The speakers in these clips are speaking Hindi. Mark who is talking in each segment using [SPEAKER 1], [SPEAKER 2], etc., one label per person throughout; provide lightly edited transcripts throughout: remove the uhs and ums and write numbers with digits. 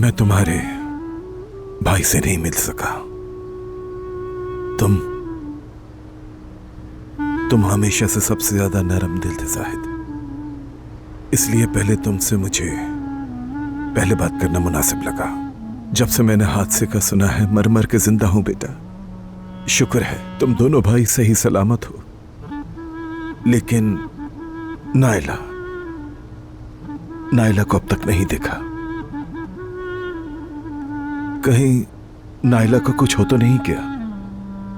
[SPEAKER 1] मैं तुम्हारे भाई से नहीं मिल सका। तुम हमेशा से सबसे ज्यादा नरम दिल थे जाहिद, इसलिए पहले तुमसे मुझे पहले बात करना मुनासिब लगा। जब से मैंने हादसे का सुना है मर मर के जिंदा हूं बेटा। शुक्र है तुम दोनों भाई सही सलामत हो। लेकिन नाइला को अब तक नहीं देखा। कहीं नाइला को कुछ हो तो नहीं क्या?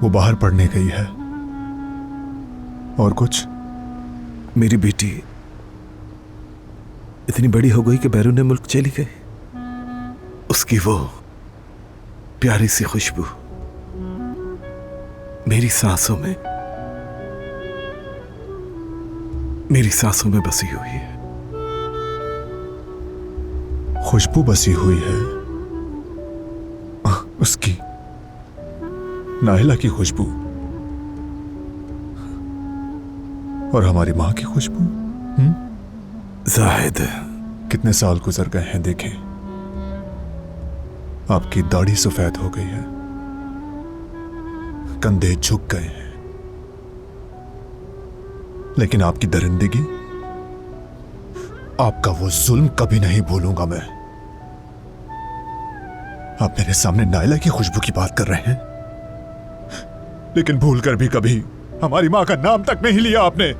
[SPEAKER 2] वो बाहर पढ़ने गई है। और कुछ?
[SPEAKER 1] मेरी बेटी इतनी बड़ी हो गई कि बैरून मुल्क चली गई। उसकी वो प्यारी सी खुशबू मेरी सांसों में बसी हुई है।
[SPEAKER 2] खुशबू बसी हुई है उसकी, नाहिला की खुशबू और हमारी मां की खुशबू।
[SPEAKER 1] जाहिद,
[SPEAKER 2] कितने साल गुजर गए हैं देखें। आपकी दाढ़ी सफेद हो गई है, कंधे झुक गए हैं, लेकिन आपकी दरिंदगी, आपका वो जुल्म कभी नहीं भूलूंगा मैं। आप मेरे सामने नाइला की खुशबू की बात कर रहे हैं, लेकिन भूलकर भी कभी हमारी मां का नाम तक नहीं लिया आपने।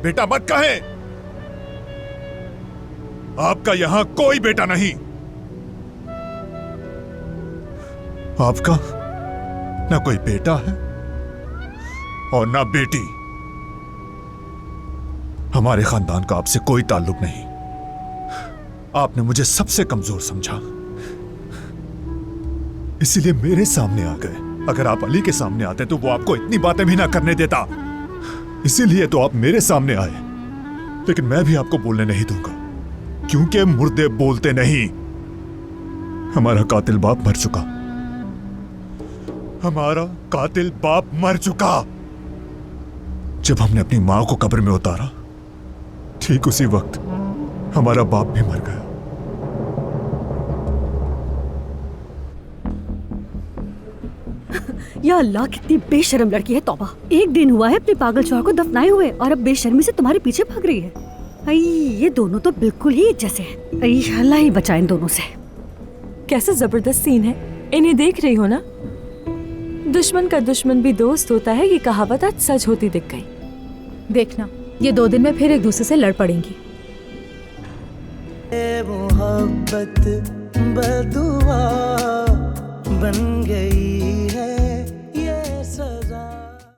[SPEAKER 1] बेटा
[SPEAKER 2] मत कहें। आपका यहां कोई बेटा नहीं। आपका ना कोई बेटा है और ना बेटी। हमारे खानदान का आपसे कोई ताल्लुक नहीं। आपने मुझे सबसे कमजोर समझा, इसीलिए मेरे सामने आ गए। अगर आप अली के सामने आते तो वो आपको इतनी बातें भी ना करने देता। इसीलिए तो आप मेरे सामने आए, लेकिन मैं भी आपको बोलने नहीं दूंगा, क्योंकि मुर्दे बोलते नहीं। हमारा कातिल बाप मर चुका। हमारा कातिल बाप मर चुका। जब हमने अपनी मां को कब्र में उतारा, ठीक उसी वक्त हमारा बाप भी मर गया।
[SPEAKER 3] या अल्लाह, कितनी बेशर्म लड़की है। तौबा, एक दिन हुआ है अपने पागल शौहर को दफनाए हुए और अब बेशर्मी से तुम्हारे पीछे भाग रही है। अई, ये दोनों तो बिल्कुल ही एक जैसे हैं। अई, अल्लाह ही बचाए इन दोनों से।
[SPEAKER 4] कैसा जबरदस्त सीन है। इन्हें देख रही हो ना? दुश्मन का दुश्मन भी दोस्त होता है, ये कहावत आज सच होती दिख गई।
[SPEAKER 5] देखना, ये 2 दिन में फिर एक दूसरे से लड़ पड़ेंगी।
[SPEAKER 6] मोहब्बत बदुआ बन गई।